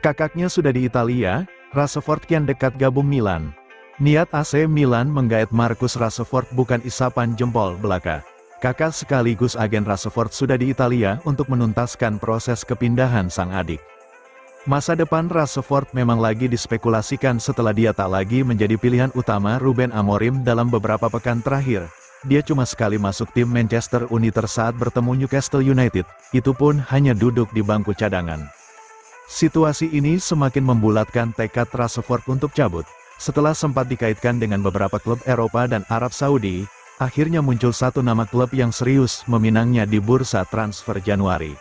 Kakaknya sudah di Italia, Rashford kian dekat gabung Milan. Niat AC Milan menggait Marcus Rashford bukan isapan jempol belaka. Kakak sekaligus agen Rashford sudah di Italia untuk menuntaskan proses kepindahan sang adik. Masa depan Rashford memang lagi dispekulasikan setelah dia tak lagi menjadi pilihan utama Ruben Amorim dalam beberapa pekan terakhir. Dia cuma sekali masuk tim Manchester United saat bertemu Newcastle United, itu pun hanya duduk di bangku cadangan. Situasi ini semakin membulatkan tekad Rashford untuk cabut. Setelah sempat dikaitkan dengan beberapa klub Eropa dan Arab Saudi, akhirnya muncul satu nama klub yang serius meminangnya di bursa transfer Januari.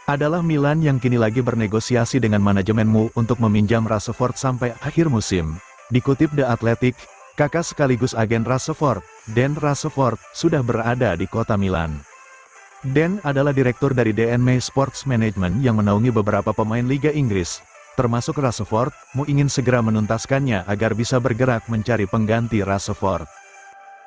Adalah Milan yang kini lagi bernegosiasi dengan manajemen MU untuk meminjam Rashford sampai akhir musim. Dikutip The Athletic, kakak sekaligus agen Rashford, Dan Rashford, sudah berada di kota Milan. Dan adalah direktur dari DNM Sports Management yang menaungi beberapa pemain Liga Inggris, termasuk Rashford. MU ingin segera menuntaskannya agar bisa bergerak mencari pengganti Rashford.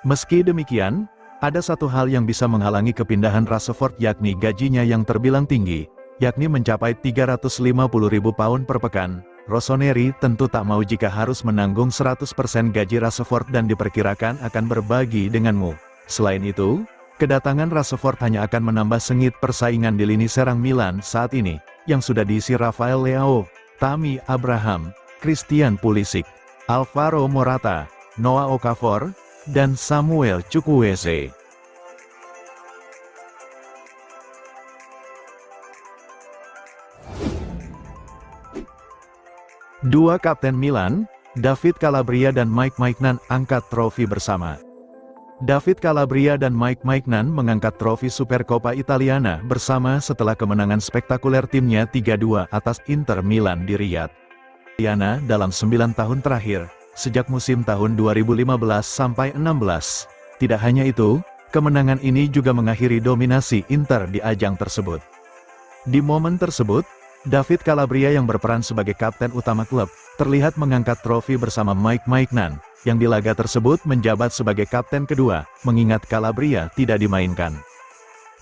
Meski demikian, ada satu hal yang bisa menghalangi kepindahan Rashford yakni gajinya yang terbilang tinggi, yakni mencapai 350.000 pound per pekan. Rossoneri tentu tak mau jika harus menanggung 100% gaji Rashford dan diperkirakan akan berbagi dengan MU. Selain itu, kedatangan Rashford hanya akan menambah sengit persaingan di lini serang Milan saat ini, yang sudah diisi Rafael Leao, Tammy Abraham, Christian Pulisic, Alvaro Morata, Noah Okafor, dan Samuel Chukwueze. Dua kapten Milan, David Calabria dan Mike Maignan angkat trofi bersama. David Calabria dan Mike Maignan mengangkat trofi Supercoppa Italiana bersama setelah kemenangan spektakuler timnya 3-2 atas Inter Milan di Riyadh. Italiana dalam 9 tahun terakhir, sejak musim tahun 2015-16. Tidak hanya itu, kemenangan ini juga mengakhiri dominasi Inter di ajang tersebut. Di momen tersebut, David Calabria yang berperan sebagai kapten utama klub, terlihat mengangkat trofi bersama Mike Maignan, yang di laga tersebut menjabat sebagai kapten kedua, mengingat Calabria tidak dimainkan.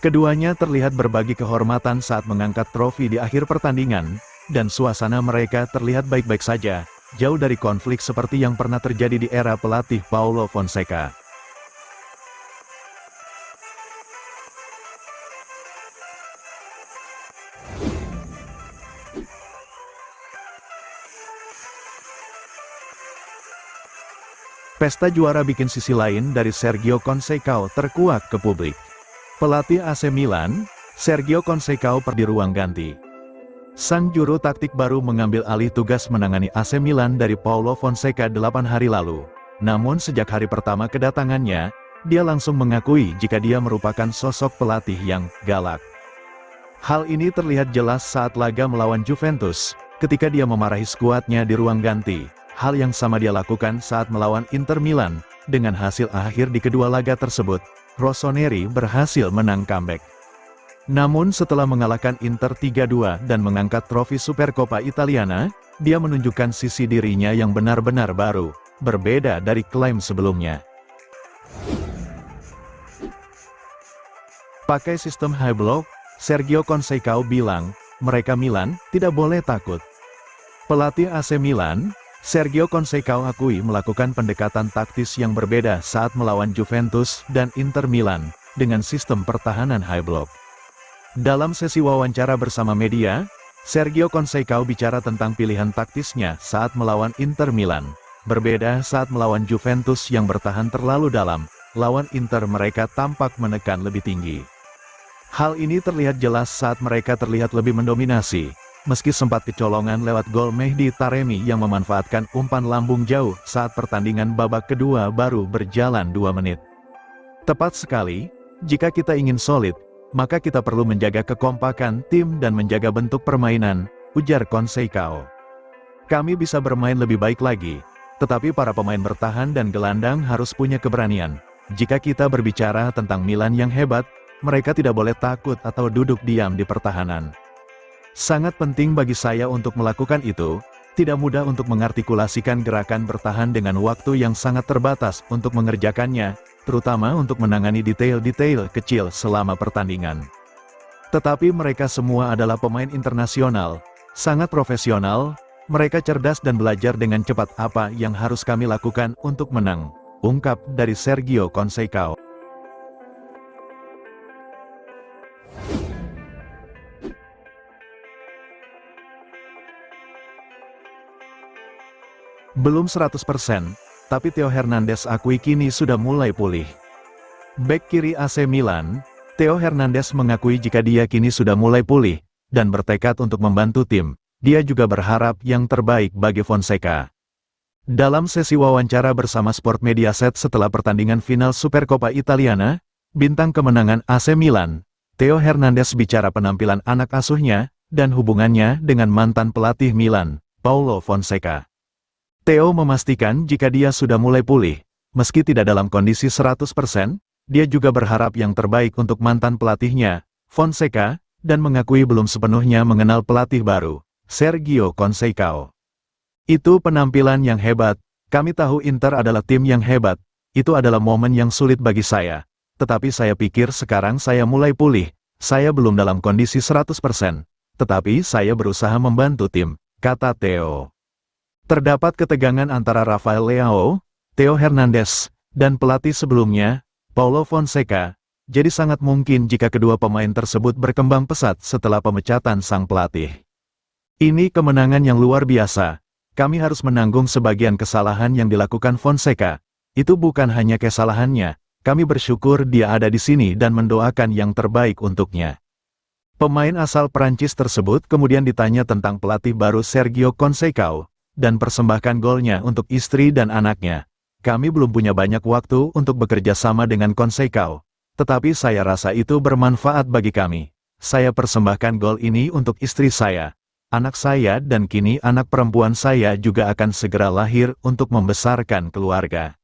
Keduanya terlihat berbagi kehormatan saat mengangkat trofi di akhir pertandingan, dan suasana mereka terlihat baik-baik saja, jauh dari konflik seperti yang pernah terjadi di era pelatih Paulo Fonseca. Pesta juara bikin sisi lain dari Sergio Conceição terkuak ke publik. Pelatih AC Milan, Sergio Conceição di ruang ganti. Sang juru taktik baru mengambil alih tugas menangani AC Milan dari Paulo Fonseca 8 hari lalu. Namun sejak hari pertama kedatangannya, dia langsung mengakui jika dia merupakan sosok pelatih yang galak. Hal ini terlihat jelas saat laga melawan Juventus, ketika dia memarahi skuadnya di ruang ganti. Hal yang sama dia lakukan saat melawan Inter Milan. Dengan hasil akhir di kedua laga tersebut, Rossoneri berhasil menang comeback. Namun setelah mengalahkan Inter 3-2 dan mengangkat trofi Supercoppa Italiana, dia menunjukkan sisi dirinya yang benar-benar baru, berbeda dari klaim sebelumnya. Pakai sistem high block, Sergio Conceição bilang, mereka Milan tidak boleh takut. Pelatih AC Milan, Sergio Conceição akui melakukan pendekatan taktis yang berbeda saat melawan Juventus dan Inter Milan, dengan sistem pertahanan high block. Dalam sesi wawancara bersama media, Sergio Conceição bicara tentang pilihan taktisnya saat melawan Inter Milan. Berbeda saat melawan Juventus yang bertahan terlalu dalam, lawan Inter mereka tampak menekan lebih tinggi. Hal ini terlihat jelas saat mereka terlihat lebih mendominasi. Meski sempat kecolongan lewat gol Mehdi Taremi yang memanfaatkan umpan lambung jauh saat pertandingan babak kedua baru berjalan 2 menit. Tepat sekali, jika kita ingin solid, maka kita perlu menjaga kekompakan tim dan menjaga bentuk permainan, ujar Conceição. Kami bisa bermain lebih baik lagi, tetapi para pemain bertahan dan gelandang harus punya keberanian. Jika kita berbicara tentang Milan yang hebat, mereka tidak boleh takut atau duduk diam di pertahanan. Sangat penting bagi saya untuk melakukan itu, tidak mudah untuk mengartikulasikan gerakan bertahan dengan waktu yang sangat terbatas untuk mengerjakannya, terutama untuk menangani detail-detail kecil selama pertandingan. Tetapi mereka semua adalah pemain internasional, Sangat profesional, mereka cerdas dan belajar dengan cepat apa yang harus kami lakukan untuk menang, ungkap dari Sergio Conceição. Belum 100%, tapi Theo Hernandez akui kini sudah mulai pulih. Bek kiri AC Milan, Theo Hernandez mengakui jika dia kini sudah mulai pulih, dan bertekad untuk membantu tim. Dia juga berharap yang terbaik bagi Fonseca. Dalam sesi wawancara bersama Sport Mediaset setelah pertandingan final Supercoppa Italiana, bintang kemenangan AC Milan, Theo Hernandez bicara penampilan anak asuhnya, dan hubungannya dengan mantan pelatih Milan, Paulo Fonseca. Theo memastikan jika dia sudah mulai pulih, meski tidak dalam kondisi 100%, dia juga berharap yang terbaik untuk mantan pelatihnya, Fonseca, dan mengakui belum sepenuhnya mengenal pelatih baru, Sergio Conceição. Itu penampilan yang hebat, kami tahu Inter adalah tim yang hebat, itu adalah momen yang sulit bagi saya, tetapi saya pikir sekarang saya mulai pulih, saya belum dalam kondisi 100%, tetapi saya berusaha membantu tim, kata Theo. Terdapat ketegangan antara Rafael Leao, Theo Hernandez, dan pelatih sebelumnya, Paulo Fonseca, jadi sangat mungkin jika kedua pemain tersebut berkembang pesat setelah pemecatan sang pelatih. Ini kemenangan yang luar biasa, kami harus menanggung sebagian kesalahan yang dilakukan Fonseca, itu bukan hanya kesalahannya, kami bersyukur dia ada di sini dan mendoakan yang terbaik untuknya. Pemain asal Prancis tersebut kemudian ditanya tentang pelatih baru Sergio Conceição, dan persembahkan golnya untuk istri dan anaknya. Kami belum punya banyak waktu untuk bekerja sama dengan Conceição, tetapi saya rasa itu bermanfaat bagi kami. Saya persembahkan gol ini untuk istri saya, anak saya dan kini anak perempuan saya juga akan segera lahir untuk membesarkan keluarga.